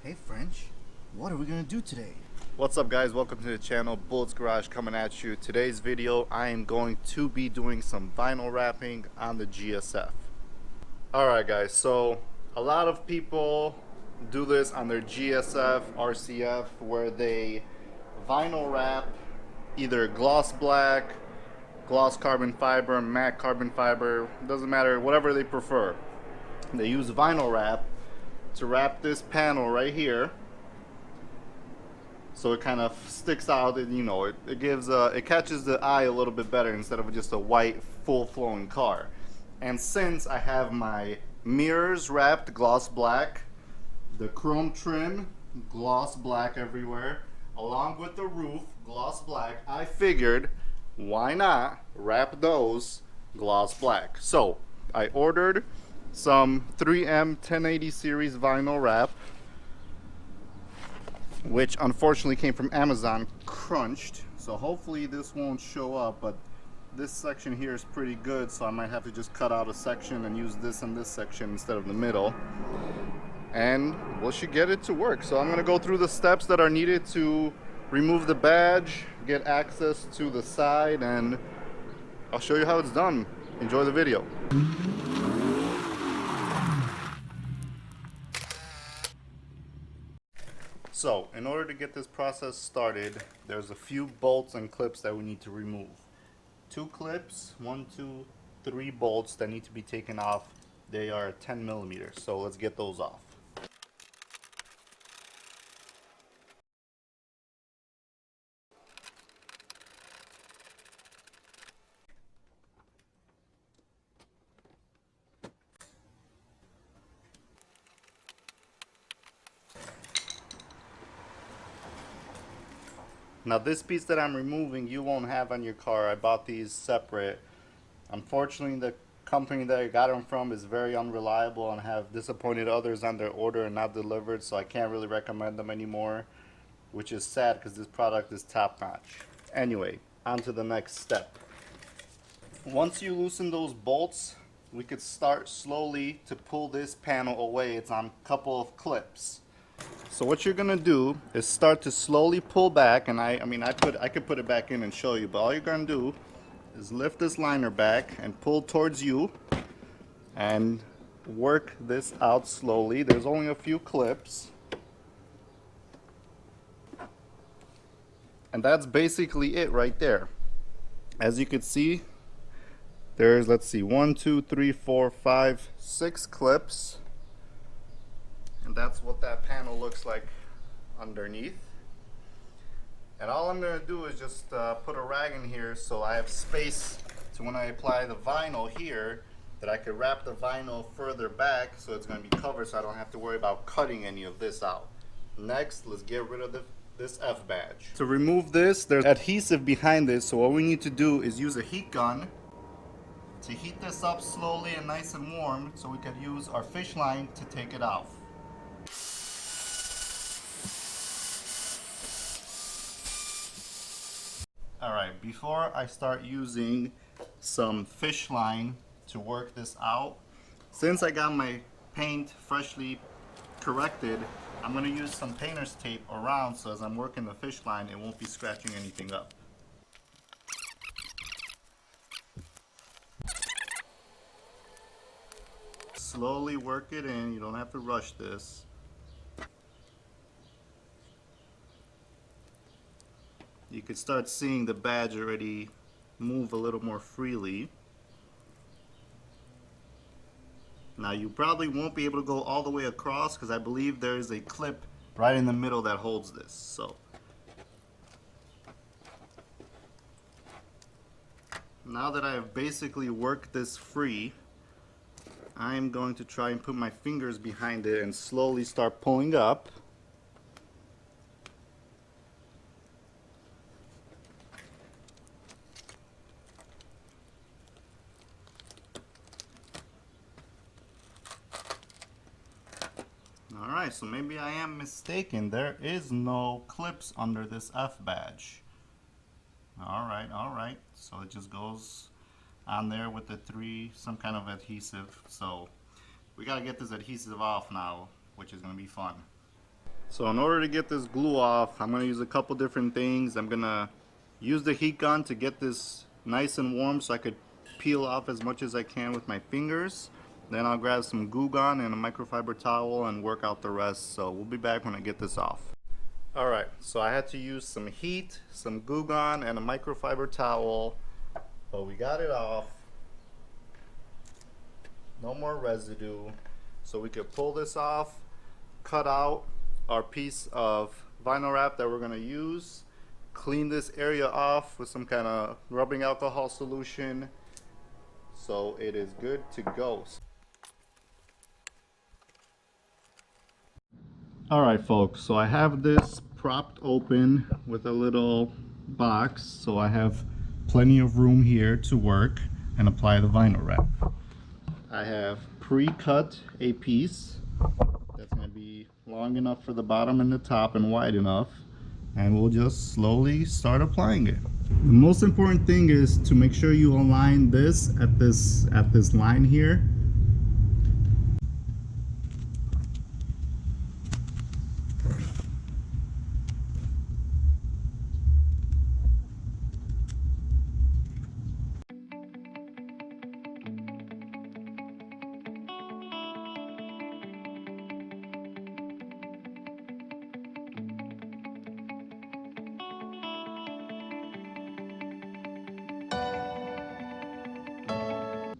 Hey French, what are we gonna do today? What's up guys, welcome to the channel. Bullets Garage coming at you. Today's video I am going to be doing some vinyl wrapping on the GSF. Alright guys, so a lot of people do this on their GSF, RCF, where they vinyl wrap either gloss black, gloss carbon fiber, matte carbon fiber, doesn't matter, whatever they prefer. They use vinyl wrap to wrap this panel right here, so it kind of sticks out, and it gives it catches the eye a little bit better instead of just a white full flowing car. And since I have my mirrors wrapped gloss black, the chrome trim gloss black everywhere, along with the roof gloss black, I figured why not wrap those gloss black. So I ordered some 3M 1080 series vinyl wrap, which unfortunately came from Amazon crunched, so hopefully this won't show up, but this section here is pretty good, so I might have to just cut out a section and use this and this section instead of the middle, and we should get it to work. So I'm going to go through the steps that are needed to remove the badge, get access to the side, and I'll show you how it's done. Enjoy the video. So, in order to get this process started, there's a few bolts and clips that we need to remove. 2 clips, 1, 2, 3 bolts that need to be taken off. They are 10 millimeters, so let's get those off. Now this piece that I'm removing you won't have on your car. I bought these separate. Unfortunately, the company that I got them from is very unreliable and have disappointed others on their order and not delivered, so I can't really recommend them anymore, which is sad because this product is top notch. Anyway, on to the next step. Once you loosen those bolts, we could start slowly to pull this panel away. It's on a couple of clips. So what you're gonna do is start to slowly pull back, and I could put it back in and show you, but all you're gonna do is lift this liner back and pull towards you and work this out slowly. There's only a few clips, and that's basically it right there. As you can see, there's, let's see, 1, 2, 3, 4, 5, 6 clips. And that's what that panel looks like underneath. And all I'm going to do is just put a rag in here so I have space to, when I apply the vinyl here, that I could wrap the vinyl further back so it's going to be covered, so I don't have to worry about cutting any of this out. Next, let's get rid of this F badge. To remove this, there's adhesive behind this, so what we need to do is use a heat gun to heat this up slowly and nice and warm so we could use our fish line to take it off. Alright, before I start using some fish line to work this out, since I got my paint freshly corrected, I'm going to use some painter's tape around so as I'm working the fish line it won't be scratching anything up. Slowly work it in, you don't have to rush this. You could start seeing the badge already move a little more freely. Now you probably won't be able to go all the way across because I believe there is a clip right in the middle that holds this. So now that I have basically worked this free, I'm going to try and put my fingers behind it and slowly start pulling up. Alright, so maybe I am mistaken. There is no clips under this F badge. Alright. So it just goes on there with the some kind of adhesive. So we gotta get this adhesive off now, which is gonna be fun. So in order to get this glue off, I'm going to use a couple different things. I'm going to use the heat gun to get this nice and warm so I could peel off as much as I can with my fingers. Then I'll grab some glue gun and a microfiber towel and work out the rest. So we'll be back when I get this off. Alright, so I had to use some heat, some glue gun, and a microfiber towel. But we got it off. No more residue. So we could pull this off, cut out our piece of vinyl wrap that we're going to use, clean this area off with some kind of rubbing alcohol solution, so it is good to go. Alright folks, so I have this propped open with a little box, so I have plenty of room here to work and apply the vinyl wrap. I have pre-cut a piece that's going to be long enough for the bottom and the top and wide enough, and we'll just slowly start applying it. The most important thing is to make sure you align this at this line here.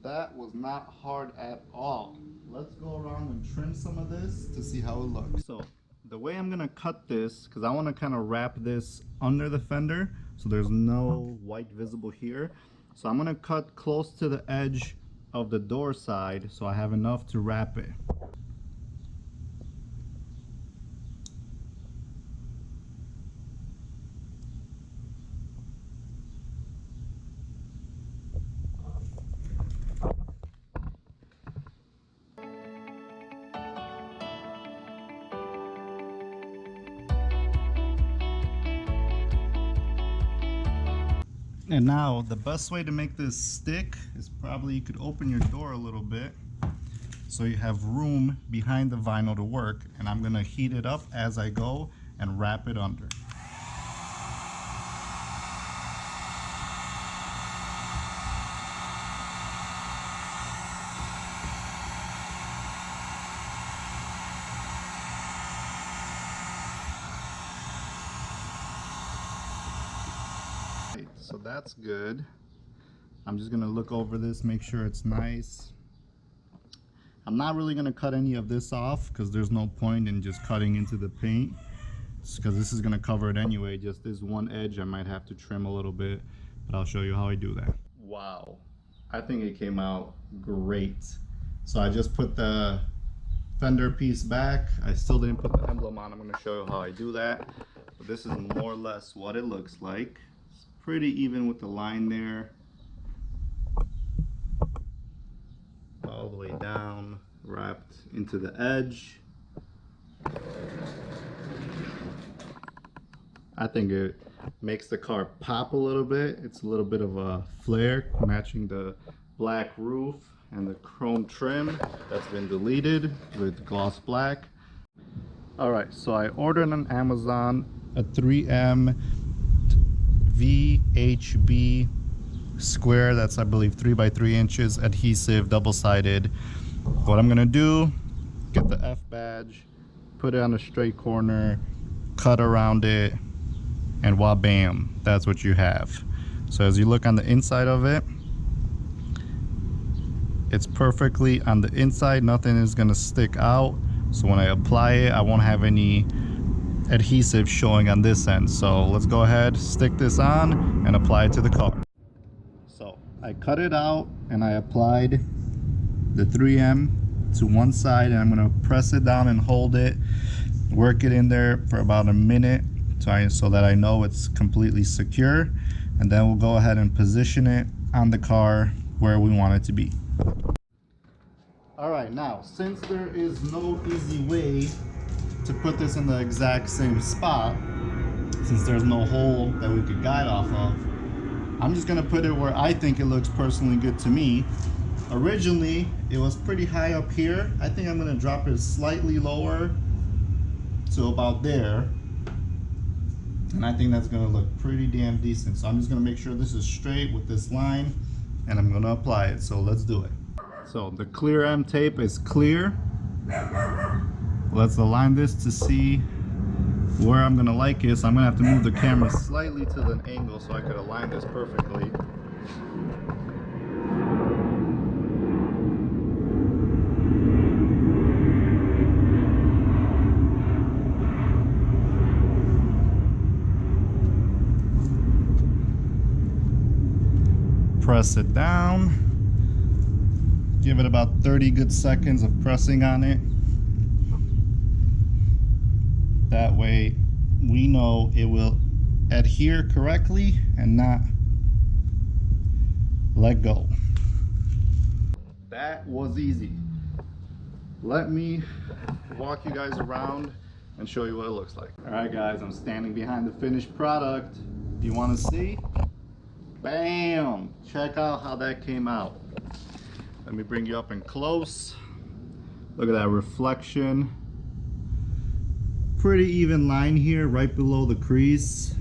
That was not hard at all. Let's go around and trim some of this to see how it looks. So the way I'm gonna cut this, because I want to kind of wrap this under the fender so there's no white visible here. So I'm gonna cut close to the edge of the door side so I have enough to wrap it. And now the best way to make this stick is probably you could open your door a little bit so you have room behind the vinyl to work, and I'm gonna heat it up as I go and wrap it under. So that's good. I'm just gonna look over this, make sure it's nice. I'm not really gonna cut any of this off because there's no point in just cutting into the paint, because this is gonna cover it anyway. Just this one edge I might have to trim a little bit, but I'll show you how I do that. Wow, I think it came out great. So I just put the fender piece back. I still didn't put the emblem on. I'm gonna show you how I do that. But this is more or less what it looks like. Pretty even with the line there, all the way down, wrapped into the edge. I think it makes the car pop a little bit. It's a little bit of a flare, matching the black roof and the chrome trim that's been deleted with gloss black. Alright, so I ordered on Amazon a 3M VHB square, that's I believe 3 by 3 inches adhesive, double-sided. What I'm gonna do, get the F badge, put it on a straight corner, cut around it, and wah-bam, that's what you have. So as you look on the inside of it, it's perfectly on the inside, nothing is gonna stick out. So when I apply it, I won't have any adhesive showing on this end. So let's go ahead, stick this on and apply it to the car. So I cut it out and I applied the 3M to one side, and I'm going to press it down and hold it, work it in there for about a minute so that I know it's completely secure, and then we'll go ahead and position it on the car where we want it to be. Alright, now since there is no easy way to put this in the exact same spot, since there's no hole that we could guide off of, I'm just gonna put it where I think it looks personally good to me. Originally it was pretty high up here. I think I'm gonna drop it slightly lower to about there. And I think that's gonna look pretty damn decent. So I'm just gonna make sure this is straight with this line, and I'm gonna apply it. So let's do it. So the clear M tape is clear. Let's align this to see where I'm gonna like it. So I'm gonna have to move the camera slightly to the angle so I could align this perfectly. Press it down. Give it about 30 good seconds of pressing on it. That way we know it will adhere correctly and not let go. That was easy. Let me walk you guys around and show you what it looks like. All right guys, I'm standing behind the finished product. Do you want to see? Bam! Check out how that came out. Let me bring you up in close. Look at that reflection. Pretty even line here right below the crease.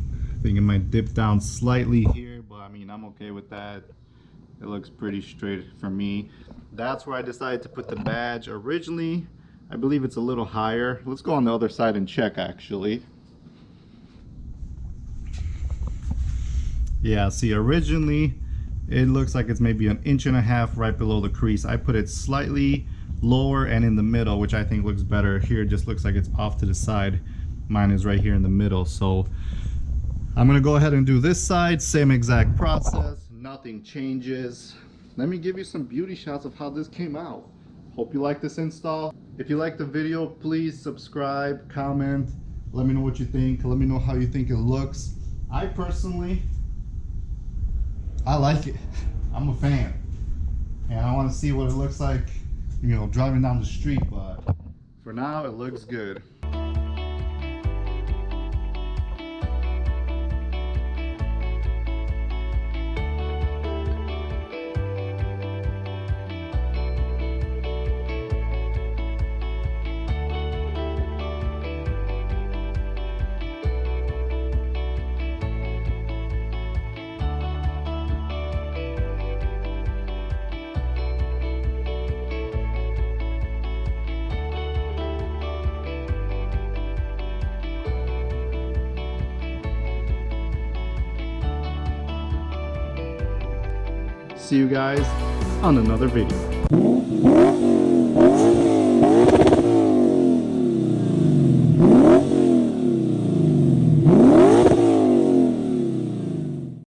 I think it might dip down slightly here, but I mean, I'm okay with that. It looks pretty straight for me. That's where I decided to put the badge. Originally, I believe it's a little higher. Let's go on the other side and check actually. Yeah, see, originally it looks like it's maybe 1.5 inches right below the crease. I put it slightly lower and in the middle, which I think looks better. Here it just looks like it's off to the side. Mine is right here in the middle. So I'm gonna go ahead and do this side, same exact process, nothing changes. Let me give you some beauty shots of how this came out. Hope you like this install. If you like the video, please subscribe, comment, let me know what you think, let me know how you think it looks. I personally, I like it. I'm a fan, and I want to see what it looks like, you know, driving down the street, but for now it looks good. See you guys on another video.